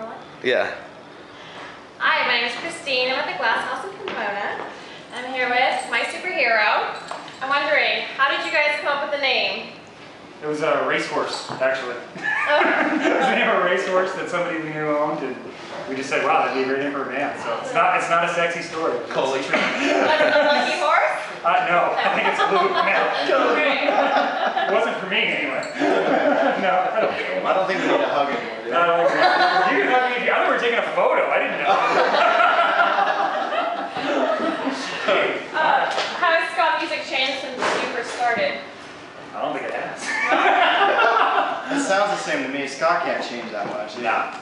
rolling? Yeah. Hi, my name is Christine. I'm at the Glass House in Pomona. I'm here with my superhero. I'm wondering, how did you guys come up with the name? It was a racehorse, actually. It was the name of a racehorse that somebody we knew owned, and we just said, wow, that'd be a great name for a band. So it's not a sexy story. Coley. Like a lucky horse? No, I think it's blue now. Okay. It wasn't for me anyway. No, I don't think we need a hug anymore. you can hug me if you. I thought we were taking a photo. I didn't know. How has ska music changed since you first started? I don't think it has. It sounds the same to me. Ska can't change that much. Nah.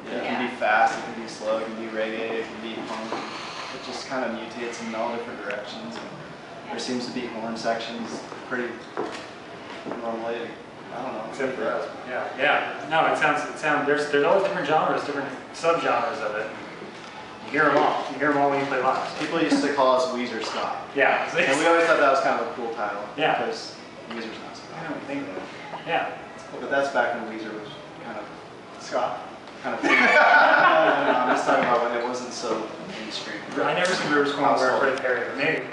It can be fast, it can be slow, it can be reggae, it can be punk. It just kind of mutates in all different directions. There seems to be horn sections pretty normally. I don't know. Except for us. Yeah. No, it sounds. There's always different genres, different subgenres of it. You hear them all. You hear them all when you play live. People used to call us Weezer Ska. Yeah. And we always thought that was kind of a cool title. Yeah. Because Weezer's not ska. I don't think that. Yeah. But that's back when Weezer was kind of ska. Kind of. No, I'm just talking about when it wasn't so mainstream. I never seen Rivers Corner where Freddie Perry, but maybe.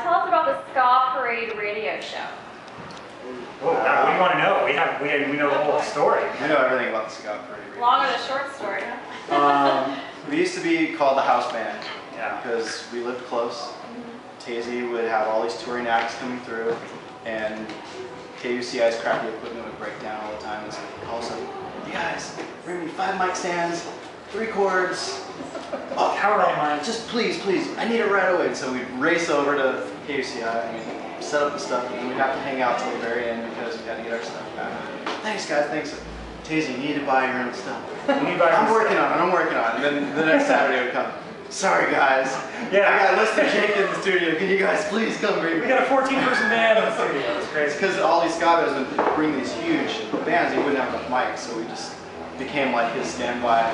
Tell us about the Ska Parade Radio Show. Oh, what do you want to know? We know the whole story. We know everything about the Ska Parade. Long or the short story, huh? We used to be called the house band. Yeah. Because we lived close. Tazy would have all these touring acts coming through, and KUCI's crappy equipment would break down all the time, and so all of a sudden, you guys, bring me 5 mic stands, 3 cords, Power on mine. just please, I need it right away. And so we'd race over to KUCI and we'd set up the stuff, and then we'd have to hang out till the very end because we had to get our stuff back. Thanks guys, thanks. Tazy, you need to buy your own stuff. I'm working on it. And then the next Saturday would come. Sorry guys, Yeah. I got Lister Jake in the studio. Can you guys please come bring me? We got a 14-person band in the studio. That's crazy. Because all these ska bands would bring these huge bands, he wouldn't have enough mics, so we just became like his standby.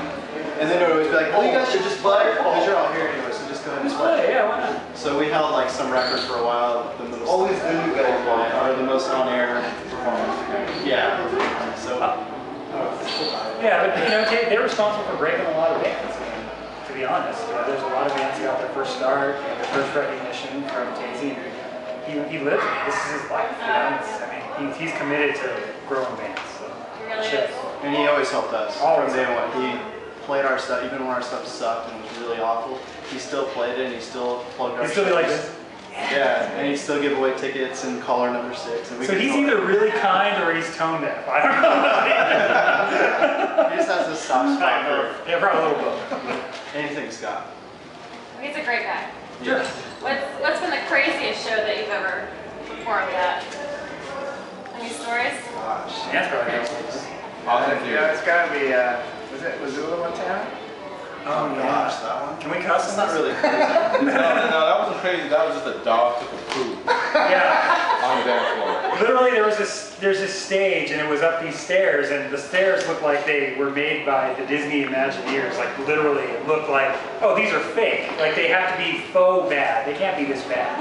And then it would always be like, oh, you guys should just play, because you're all here anyway, so just go ahead and play. Yeah, why not? So we held like some record for a while, the most always the new guys or the most on-air performance. Yeah. So. Yeah, but you know, they're responsible for breaking a lot of bands. To be honest, there's a lot of bands who got their first start, and their first recognition from Tazy. He lives it. This is his life. You know? He's committed to growing bands. So. He really is. And he always helped us Always. from day one. He played our stuff, even when our stuff sucked and was really awful. He still played it, and he still plugged our He'd still be like this. Yeah, and he'd still give away tickets and caller number 6. And we So he's either really kind or he's tone deaf. I don't know. He just has this soft spot for Yeah, probably a little both. anything Scott. He's a great guy. Sure. What's been the craziest show that you've ever performed at? Any stories? Gosh. That's probably good. Yeah, it's gotta be, was it Missoula, Montana? Oh Gosh, that one. Can we cuss? That's not really crazy. No, that wasn't crazy. That was just a dog took a poop Yeah. on the dance floor. Literally, there's this stage, and it was up these stairs, and the stairs looked like they were made by the Disney Imagineers. Like literally, it looked like, oh, these are fake. Like they have to be faux bad. They can't be this bad.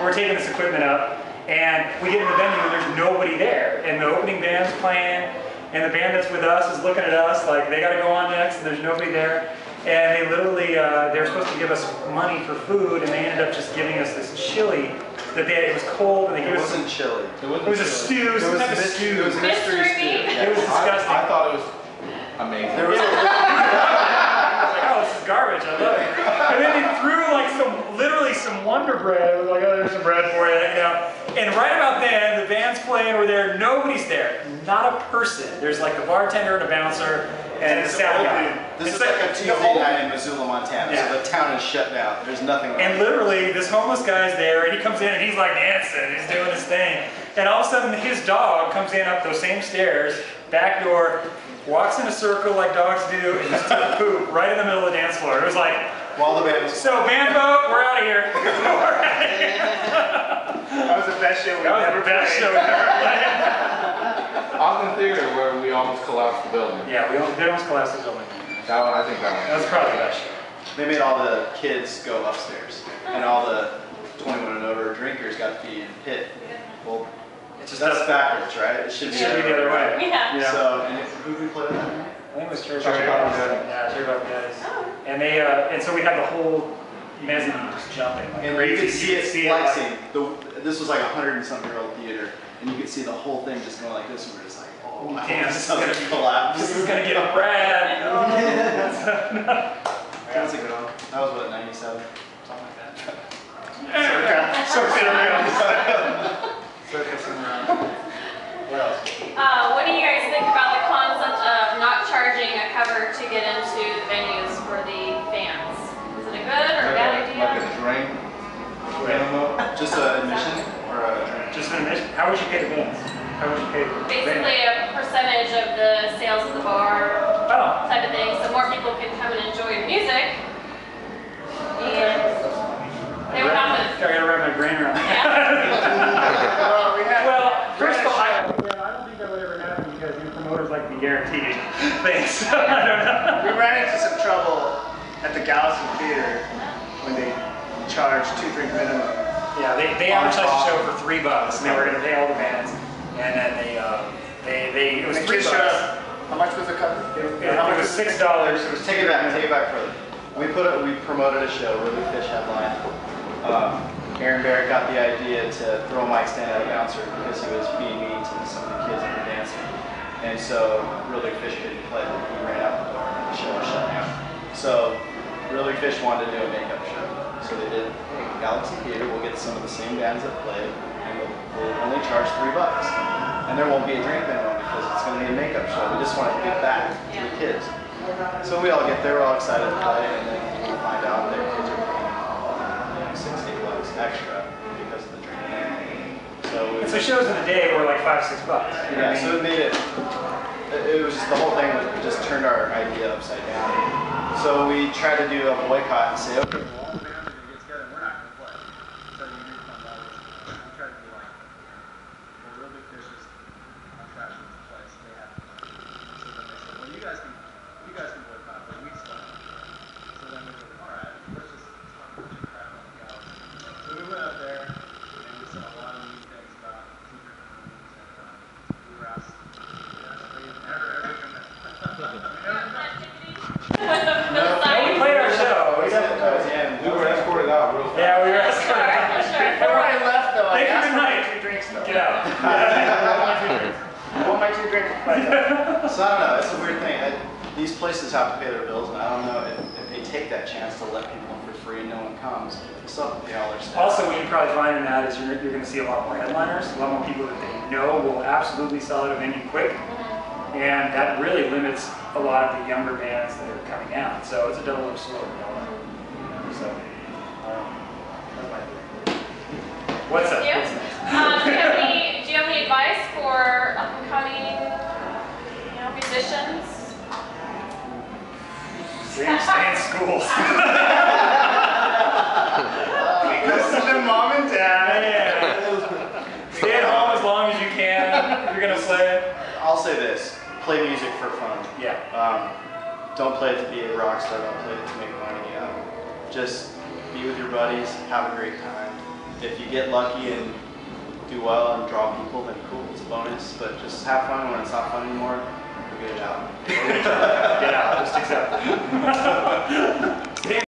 We're taking this equipment up, and we get in the venue, and there's nobody there, and the opening band's playing, and the band that's with us is looking at us like they got to go on next, and there's nobody there. And they literally, they were supposed to give us money for food, and they ended up just giving us this chili that it was cold, and they gave us It wasn't chili. it was a stew, some type of stew. It was a mystery stew. Mystery It was disgusting. I thought it was amazing. There was I was like, oh, this is garbage, I love it. And then they threw like literally some Wonder Bread. I was like, oh, there's some bread for you, you know. And right about then, the band's playing, we're there, nobody's there. Not a person. There's like a bartender and a bouncer, and a sound guy. This It's is like a Tuesday night in Missoula, Montana, Yeah. so the town is shut down. There's nothing And literally, this homeless guy's there, and he comes in and he's like dancing, he's doing his thing. And all of a sudden, his dog comes in up those same stairs, back door, walks in a circle like dogs do, and just took a poop right in the middle of the dance floor. It was like, while the band was so band vote, we're out of here. We're out of here. That was the best show we've That was ever the best played. show we've ever played. Austin Theater, where we almost collapsed the building. Yeah, they almost collapsed the building. That one, I think that That was probably the best show. They made all the kids go upstairs, and all the 21 and over drinkers got to be in pit. Well, It's just that's backwards, right? It should be the other way. Yeah. Yeah. So, and was Cherry Cherry Bomb Bomb Daddies. Yeah, Cherry Bomb Daddies. Oh. And they, and so we had the whole mezzanine just jumping. Like And crazy. you could see it like- flexing. This was like a 100-and-something-year-old theater, and you could see the whole thing just going like this, and we're just like, oh, wow, damn, this is gonna collapse. This is gonna get rad. That was a good one. That was what, 97? Something like that. Circus around. What else? What do you guys think about the concept of not charging a cover to get into the venues for the fans? Is it a good or a bad idea? Like a drink. Just an admission or a drink? Just an admission. How would you pay the bands? How would you pay the Basically a percentage of the sales of the bar Oh. type of thing, so more people can come and enjoy your music. And they would have to, I gotta wrap my brain around yeah. that. Well, first of all, I don't think that would ever happen because your promoters like to be guaranteed things. I don't know. We ran into some trouble at the Galaxy Theater when they charged 2 drink minimum. Yeah, they advertised the show for $3 and they were gonna pay all the bands, and then it was When the $3. kids showed up, how much was the cover? It was $6. It was Take it back further. We promoted a show, Really Fish headline. Aaron Barrett got the idea to throw a mic stand at a bouncer because he was being mean to some of the kids that were dancing. And so Really Fish couldn't play, he ran out the door and the show was shut down. So Really Fish wanted to do a makeup show. So they did, hey, Galaxy Theater, we'll get some of the same bands that play, and we'll only charge $3. And there won't be a drink minimum because it's going to be a makeup show. We just want to give back to the kids. So we all get there, we're all excited to play, and then we find out their kids are paying $6 to $8 extra because of the drink. And so shows in the day were like $5, $6. Yeah, so it made it was just the whole thing just turned our idea upside down. So we tried to do a boycott and say, okay, well, all the bands are going to get together and we're not going to play. So you refund all this. We tried to be like, well, Real Big Fish is on trash with the place. They have to play. So then they said, well, you guys can boycott, but we still have to play. So then we said, all right, let's just talk a bunch of crap on the Galaxy. So we went out there and we saw a lot of neat things about secret rooms, and we were asked, We played our show. We were escorted out real fast. Yeah, we were escorted out. Everybody left though. I Thank you, asked good for night. my 2 drinks though. Get out. I want my 2 drinks. So I don't know, it's a weird thing. These places have to pay their bills, and I don't know if they take that chance to let people in for free and no one comes. They still have to pay all their staff. Also, what you probably find in that is you're going to see a lot more headliners, a lot more people that they know will absolutely sell out a venue quick, and that really limits a lot of the younger bands that are coming out. So it's a double-edged sword. So, that's my theory. What's up? Thank you. What's next? Do you have any advice for up-and-coming, musicians? Stay in school. Listen to mom and dad. Yeah. Stay at home as long as you can if you're going to play. I'll say this, play music for fun. Yeah. Don't play it to be a rock star, don't play it to make money. Just be with your buddies, have a great time. If you get lucky and do well and draw people, then cool, it's a bonus. But just have fun. When it's not fun anymore, figure it out. Get out. Just accept it.